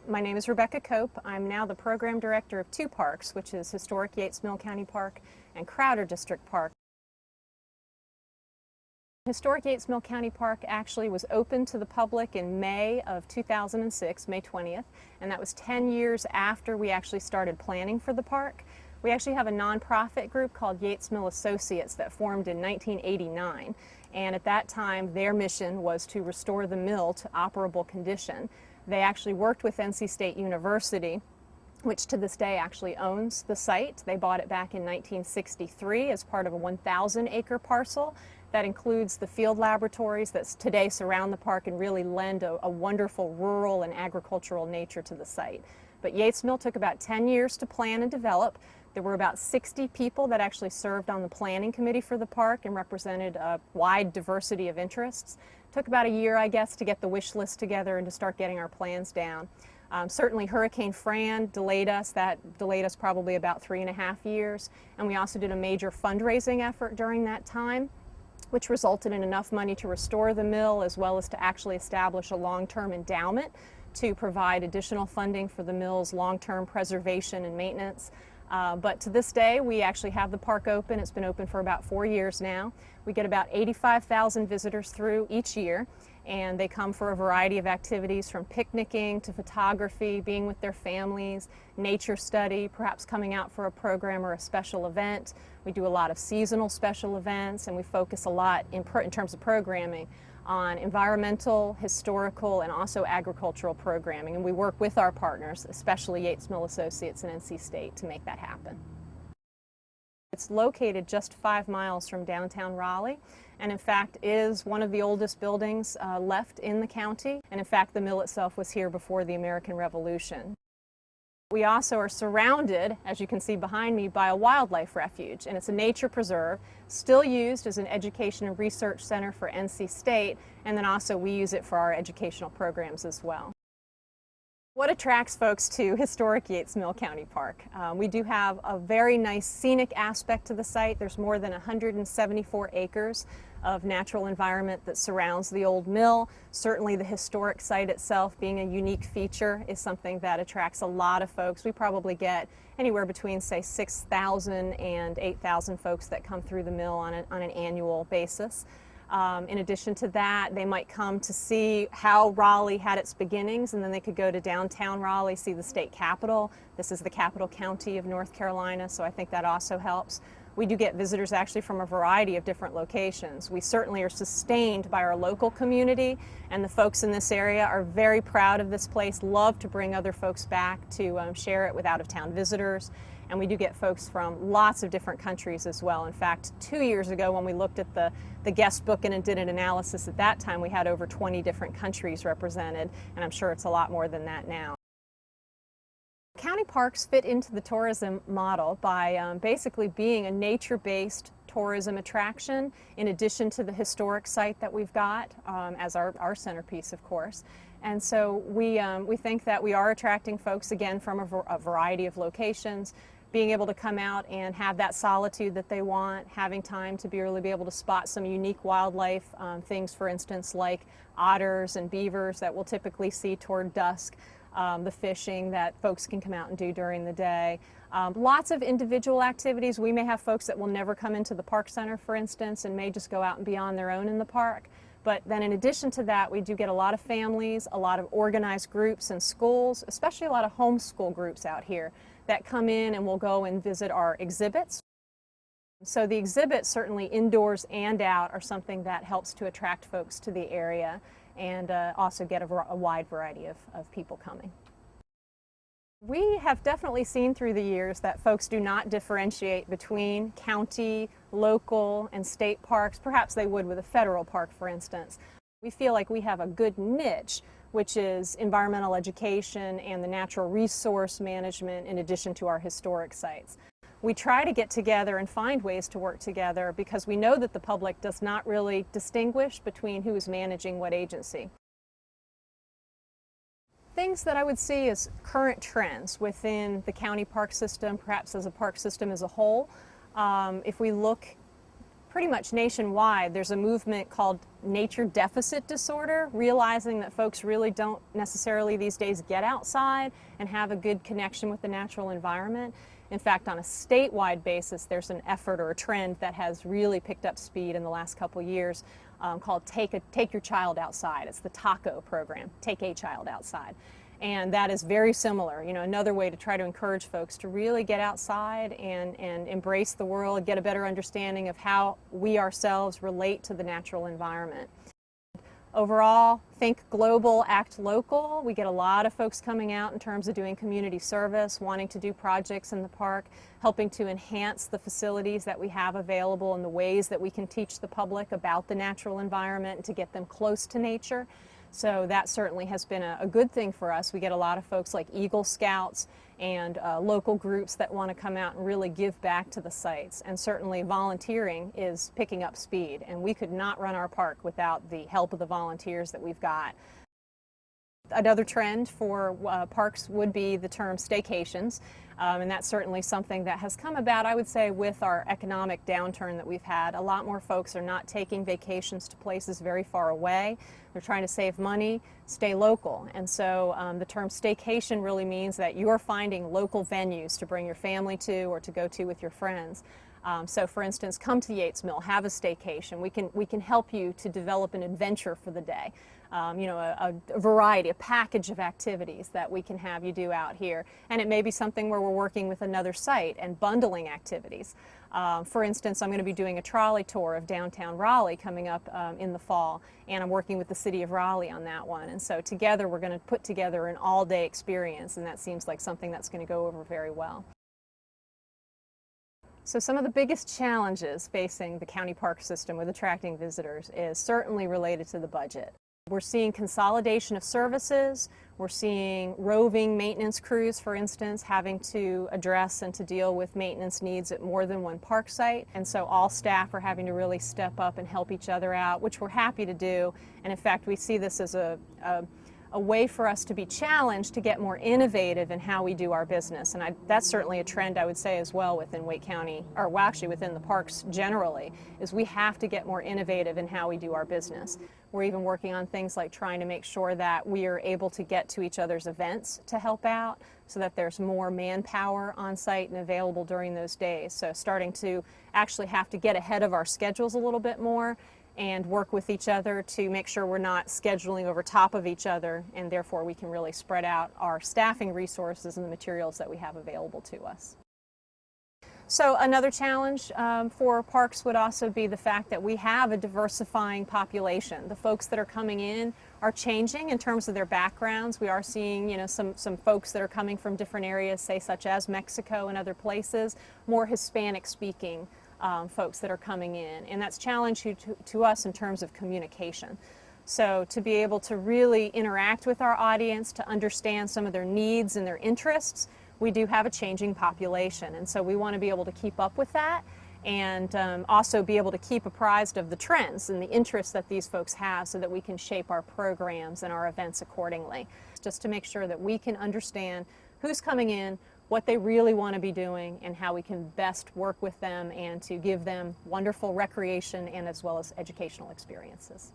My name is Rebeccah Cope. I'm now the program director of two parks, which is Historic Yates Mill County Park and Crowder District Park. Historic Yates Mill County Park actually was opened to the public in May of 2006, May 20th, and that was 10 years after we actually started planning for the park. We actually have a nonprofit group called Yates Mill Associates that formed in 1989, and at that time their mission was to restore the mill to operable condition. They actually worked with NC State University, which to this day actually owns the site. They bought it back in 1963 as part of a 1,000-acre parcel that includes the field laboratories that today surround the park and really lend a wonderful rural and agricultural nature to the site. But Yates Mill took about 10 years to plan and develop. There were about 60 people that actually served on the planning committee for the park and represented a wide diversity of interests. Took about a year, I guess, to get the wish list together and to start getting our plans down. Certainly Hurricane Fran delayed us. That delayed us probably about 3.5 years. And we also did a major fundraising effort during that time, which resulted in enough money to restore the mill as well as to actually establish a long-term endowment to provide additional funding for the mill's long-term preservation and maintenance. But to this day, we actually have the park open. It's been open for about 4 years now. We get about 85,000 visitors through each year, and they come for a variety of activities from picnicking to photography, being with their families, nature study, perhaps coming out for a program or a special event. We do a lot of seasonal special events, and we focus a lot in terms of programming on environmental, historical, and also agricultural programming. And we work with our partners, especially Yates Mill Associates and NC State, to make that happen. It's located just 5 miles from downtown Raleigh, and in fact is one of the oldest buildings left in the county. And in fact, the mill itself was here before the American Revolution. We also are surrounded, as you can see behind me, by a wildlife refuge, and it's a nature preserve, still used as an education and research center for NC State, and then also we use it for our educational programs as well. What attracts folks to historic Yates Mill County Park? We do have a very nice scenic aspect to the site. There's more than 174 acres of natural environment that surrounds the old mill. Certainly the historic site itself being a unique feature is something that attracts a lot of folks. We probably get anywhere between, say, 6,000 and 8,000 folks that come through the mill on an annual basis. In addition to that, they might come to see how Raleigh had its beginnings, and then they could go to downtown Raleigh, see the state capitol. This is the capital county of North Carolina, so I think that also helps. We do get visitors actually from a variety of different locations. We certainly are sustained by our local community, and the folks in this area are very proud of this place, love to bring other folks back to share it with out-of-town visitors. And we do get folks from lots of different countries as well. In fact, 2 years ago when we looked at the guest book and did an analysis at that time, we had over 20 different countries represented, and I'm sure it's a lot more than that now. County parks fit into the tourism model by basically being a nature-based tourism attraction in addition to the historic site that we've got as our centerpiece, of course. And so we think that we are attracting folks, again, from a variety of locations, being able to come out and have that solitude that they want, having time to really be able to spot some unique wildlife, things, for instance, like otters and beavers that we'll typically see toward dusk, the fishing that folks can come out and do during the day. Lots of individual activities. We may have folks that will never come into the park center, for instance, and may just go out and be on their own in the park. But then in addition to that, we do get a lot of families, a lot of organized groups and schools, especially a lot of homeschool groups out here that come in and will go and visit our exhibits. So the exhibits, certainly indoors and out, are something that helps to attract folks to the area and also get a wide variety of people coming. We have definitely seen through the years that folks do not differentiate between county, local, and state parks. Perhaps they would with a federal park, for instance. We feel like we have a good niche, which is environmental education and the natural resource management in addition to our historic sites. We try to get together and find ways to work together because we know that the public does not really distinguish between who is managing what agency. Things that I would see as current trends within the county park system, perhaps as a park system as a whole. If we look pretty much nationwide, there's a movement called nature deficit disorder, realizing that folks really don't necessarily these days get outside and have a good connection with the natural environment. In fact, on a statewide basis, there's an effort or a trend that has really picked up speed in the last couple years called Take Your Child Outside. It's the TACO program, Take a Child Outside. And that is very similar, another way to try to encourage folks to really get outside and embrace the world, get a better understanding of how we ourselves relate to the natural environment. Overall, think global, act local. We get a lot of folks coming out in terms of doing community service, wanting to do projects in the park, helping to enhance the facilities that we have available and the ways that we can teach the public about the natural environment and to get them close to nature. So that certainly has been a good thing for us. We get a lot of folks like Eagle Scouts and local groups that want to come out and really give back to the sites. And certainly volunteering is picking up speed. And we could not run our park without the help of the volunteers that we've got. Another trend for parks would be the term staycations, and that's certainly something that has come about, I would say, with our economic downturn that we've had. A lot more folks are not taking vacations to places very far away. They're trying to save money, stay local, and so the term staycation really means that you're finding local venues to bring your family to or to go to with your friends. So for instance, come to Yates Mill, have a staycation. We can help you to develop an adventure for the day. A variety, a package of activities that we can have you do out here. And it may be something where we're working with another site and bundling activities. For instance, I'm going to be doing a trolley tour of downtown Raleigh coming up in the fall, and I'm working with the city of Raleigh on that one. And so together we're going to put together an all-day experience, and that seems like something that's going to go over very well. So some of the biggest challenges facing the county park system with attracting visitors is certainly related to the budget. We're seeing consolidation of services. We're seeing roving maintenance crews, for instance, having to address and to deal with maintenance needs at more than one park site. And so all staff are having to really step up and help each other out, which we're happy to do. And in fact, we see this as a way for us to be challenged to get more innovative in how we do our business. And that's certainly a trend I would say as well within Wake County, or well, actually within the parks generally, is we have to get more innovative in how we do our business. We're even working on things like trying to make sure that we are able to get to each other's events to help out so that there's more manpower on site and available during those days. So starting to actually have to get ahead of our schedules a little bit more and work with each other to make sure we're not scheduling over top of each other, and therefore we can really spread out our staffing resources and the materials that we have available to us. So another challenge for parks would also be the fact that we have a diversifying population. The folks that are coming in are changing in terms of their backgrounds. We are seeing, some folks that are coming from different areas, say such as Mexico and other places, more Hispanic speaking folks that are coming in, and that's challenging to us in terms of communication. So to be able to really interact with our audience, to understand some of their needs and their interests, we do have a changing population, and so we want to be able to keep up with that and also be able to keep apprised of the trends and the interests that these folks have so that we can shape our programs and our events accordingly, just to make sure that we can understand who's coming in, what they really want to be doing, and how we can best work with them and to give them wonderful recreation and as well as educational experiences.